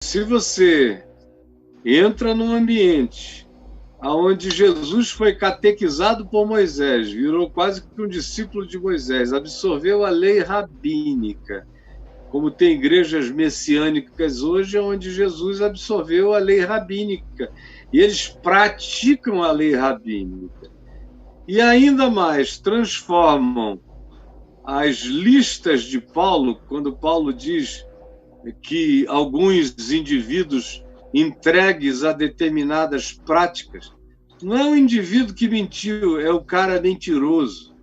Se você entra num ambiente onde Jesus foi catequizado por Moisés, virou quase que um discípulo de Moisés, absorveu a lei rabínica, como tem igrejas messiânicas hoje, onde Jesus absorveu a lei rabínica, e eles praticam a lei rabínica. E ainda mais, transformam as listas de Paulo, quando Paulo diz que alguns indivíduos entregues a determinadas práticas, não é o indivíduo que mentiu, é o cara mentiroso.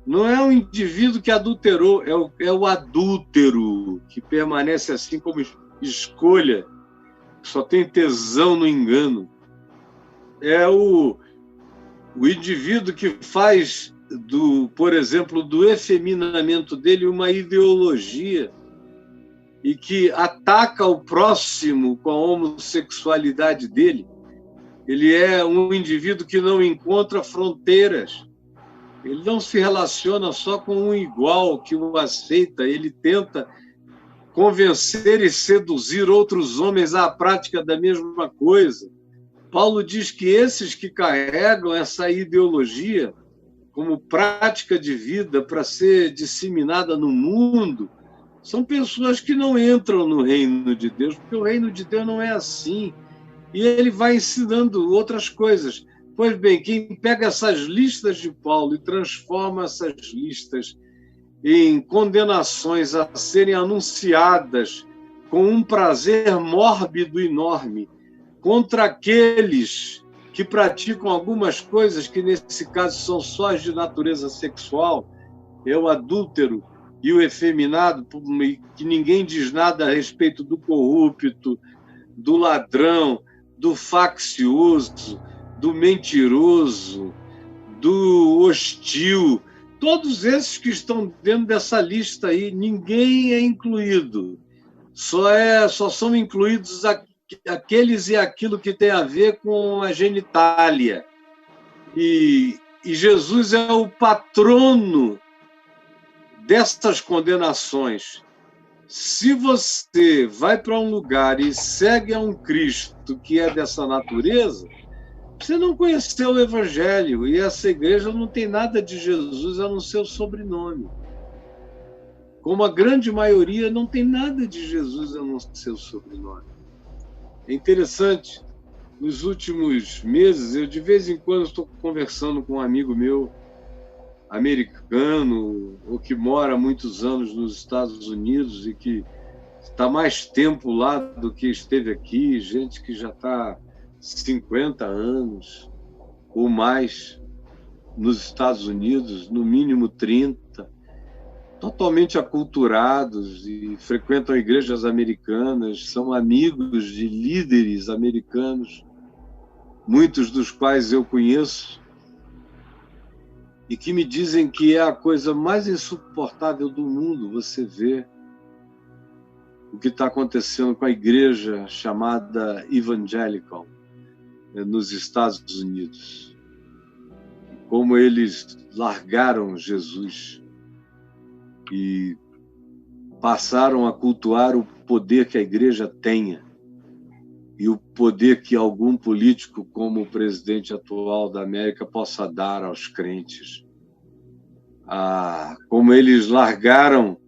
Não é o indivíduo que adulterou, é o adúltero, que permanece assim como escolha, só tem tesão no engano. É o indivíduo que faz, por exemplo, do efeminamento dele uma ideologia e que ataca o próximo com a homossexualidade dele. Ele é um indivíduo que não encontra fronteiras. Ele não se relaciona só com um igual que o aceita, ele tenta convencer e seduzir outros homens à prática da mesma coisa. Paulo diz que esses que carregam essa ideologia como prática de vida para ser disseminada no mundo são pessoas que não entram no reino de Deus, porque o reino de Deus não é assim. E ele vai ensinando outras coisas. Pois bem, quem pega essas listas de Paulo e transforma essas listas em condenações a serem anunciadas com um prazer mórbido enorme contra aqueles que praticam algumas coisas que, nesse caso, são só de natureza sexual, é o adúltero e o efeminado, que ninguém diz nada a respeito do corrupto, do ladrão, do faccioso, do mentiroso, do hostil. Todos esses que estão dentro dessa lista aí, ninguém é incluído. Só são incluídos aqueles e aquilo que tem a ver com a genitália. E Jesus é o patrono dessas condenações. Se você vai para um lugar e segue a um Cristo que é dessa natureza, você não conheceu o Evangelho, e essa igreja não tem nada de Jesus a não ser o sobrenome. Como a grande maioria não tem nada de Jesus a não ser o sobrenome. É interessante, nos últimos meses, eu de vez em quando estou conversando com um amigo meu, americano, ou que mora há muitos anos nos Estados Unidos e que está mais tempo lá do que esteve aqui, gente que já está 50 anos ou mais nos Estados Unidos, no mínimo 30, totalmente aculturados e frequentam igrejas americanas, são amigos de líderes americanos, muitos dos quais eu conheço, e que me dizem que é a coisa mais insuportável do mundo você ver o que está acontecendo com a igreja chamada evangelical nos Estados Unidos. Como eles largaram Jesus e passaram a cultuar o poder que a igreja tenha e o poder que algum político, como o presidente atual da América, possa dar aos crentes. Como eles largaram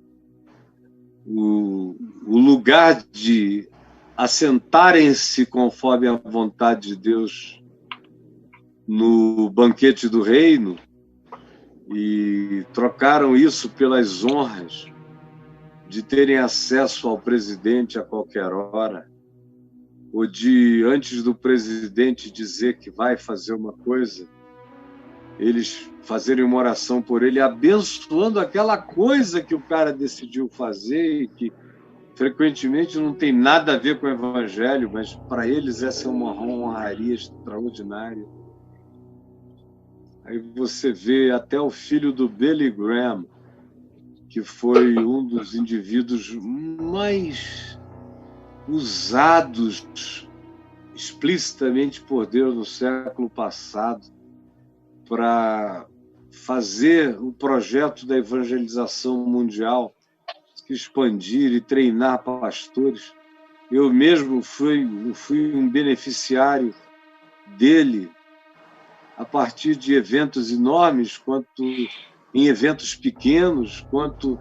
o lugar de assentarem-se conforme a vontade de Deus no banquete do reino e trocaram isso pelas honras de terem acesso ao presidente a qualquer hora, ou de, antes do presidente dizer que vai fazer uma coisa, eles fazerem uma oração por ele, abençoando aquela coisa que o cara decidiu fazer e que frequentemente não tem nada a ver com o evangelho, mas para eles essa é uma honraria extraordinária. Aí você vê até o filho do Billy Graham, que foi um dos indivíduos mais usados explicitamente por Deus no século passado para fazer o projeto da evangelização mundial, expandir e treinar pastores. Eu mesmo fui um beneficiário dele a partir de eventos enormes, quanto em eventos pequenos, quanto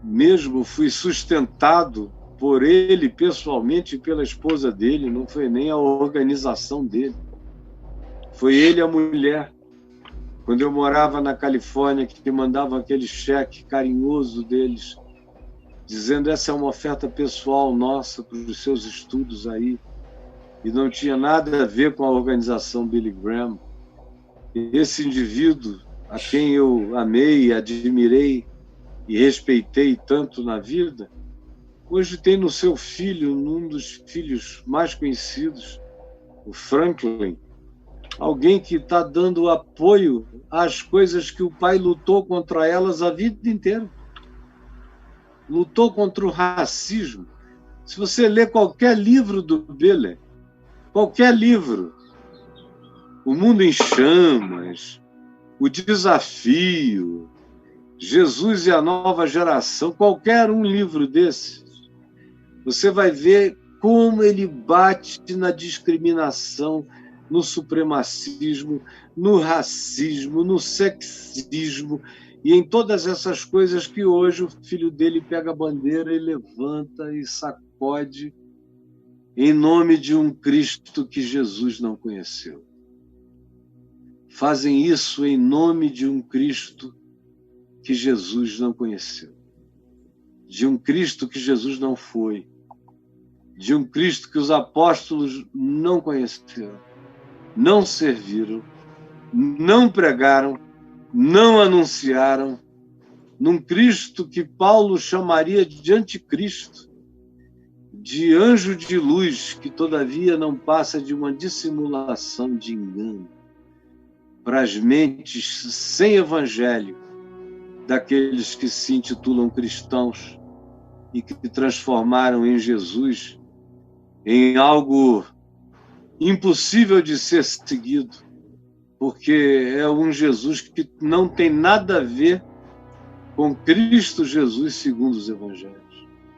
mesmo fui sustentado por ele pessoalmente e pela esposa dele, não foi nem a organização dele. Foi ele e a mulher. Quando eu morava na Califórnia, que mandavam aquele cheque carinhoso deles, dizendo: essa é uma oferta pessoal nossa para os seus estudos aí, e não tinha nada a ver com a organização Billy Graham. Esse indivíduo, a quem eu amei, admirei e respeitei tanto na vida, hoje tem no seu filho, num dos filhos mais conhecidos, o Franklin, alguém que está dando apoio às coisas que o pai lutou contra elas a vida inteira. Lutou contra o racismo. Se você ler qualquer livro do Billy, qualquer livro, O Mundo em Chamas, O Desafio, Jesus e a Nova Geração, qualquer um livro desses, você vai ver como ele bate na discriminação, no supremacismo, no racismo, no sexismo e em todas essas coisas que hoje o filho dele pega a bandeira e levanta e sacode em nome de um Cristo que Jesus não conheceu. Fazem isso em nome de um Cristo que Jesus não conheceu, de um Cristo que Jesus não foi, de um Cristo que os apóstolos não conheceram, não serviram, não pregaram, não anunciaram, num Cristo que Paulo chamaria de anticristo, de anjo de luz, que todavia não passa de uma dissimulação de engano para as mentes sem evangelho daqueles que se intitulam cristãos e que transformaram em Jesus em algo impossível de ser seguido, porque é um Jesus que não tem nada a ver com Cristo Jesus segundo os evangelhos.